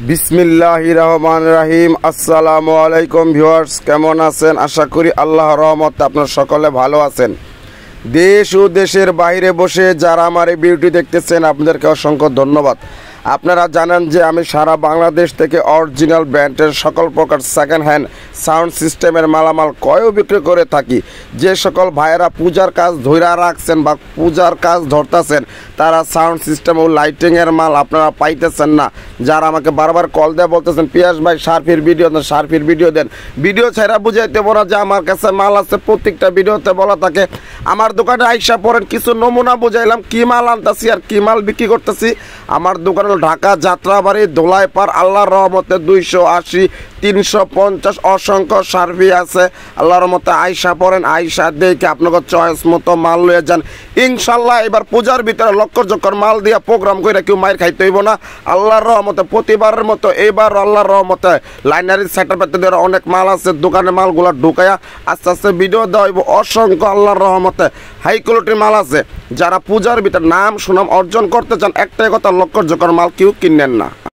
বিসমিল্লাহির রহমানির রহিম। আসসালামু আলাইকুম ভিউয়ার্স, কেমন আছেন? আশা করি আল্লাহর রহমতে আপনারা সকলে ভালো আছেন। দেশ ও দেশের বাইরে বসে যারা আমার এই ভিডিওটি দেখতেছেন আপনাদেরকে অসংখ্য ধন্যবাদ। আপনারা জানেন যে আমি সারা বাংলাদেশ থেকে অরিজিনাল ব্র্যান্ডের সকল প্রকার সেকেন্ড হ্যান্ড সাউন্ড সিস্টেমের মালামাল ক্রয় ও বিক্রি করে থাকি। যে সকল ভাইয়েরা পূজার কাজ ধইরা রাখছেন বা পূজার কাজ ধরতেছেন তারা সাউন্ড সিস্টেম ও লাইটিংয়ের মাল আপনারা পাইতেছেন না, যারা আমাকে বারবার কল দিয়ে বলতেছেন পিয়াস ভাই শার্পির ভিডিও দেন, শার্পির ভিডিও দেন, ভিডিও ছাড়া বুঝাইতে পারা যে আমার কাছে মাল আছে। প্রত্যেকটা ভিডিওতে বলা থাকে আমার দোকানে আইসা পড়েন, কিছু নমুনা বুঝাইলাম কি মাল আনতেছি আর কি মাল বিক্রি করতেছি। আমার দোকানে ঢাকা যাত্রাবাড়ি দোলাইপাড়, আল্লাহর রহমতে 280 350 অসংখ্য সার্ভি আছে। আল্লাহর রহমতে আইসা পড়েন, আইসা দেখে আপনাকে চয়েস মতো মাল লয়ে যান। ইনশাল্লাহ এবার পূজার ভিতরে লক্ষ চক্কর মাল দিয়া প্রোগ্রাম করে কেউ মায়ের খাইতে হইব না। আল্লাহর রহমতে প্রতিবারের মতো এবার আল্লাহর রহমতে লাইনারি সেটার ভিতরে অনেক মাল আছে, দোকানে মালগুলো ঢুকাইয়া আস্তে আস্তে ভিডিও দেওয়া হইব। অসংখ্য আল্লাহর রহমতে হাই কোয়ালিটির মাল আছে। যারা পূজার ভিতরে নাম সুনাম অর্জন করতে চান একটাই কথা, লক্ষ চক্কর মাল কেউ কিনেন না।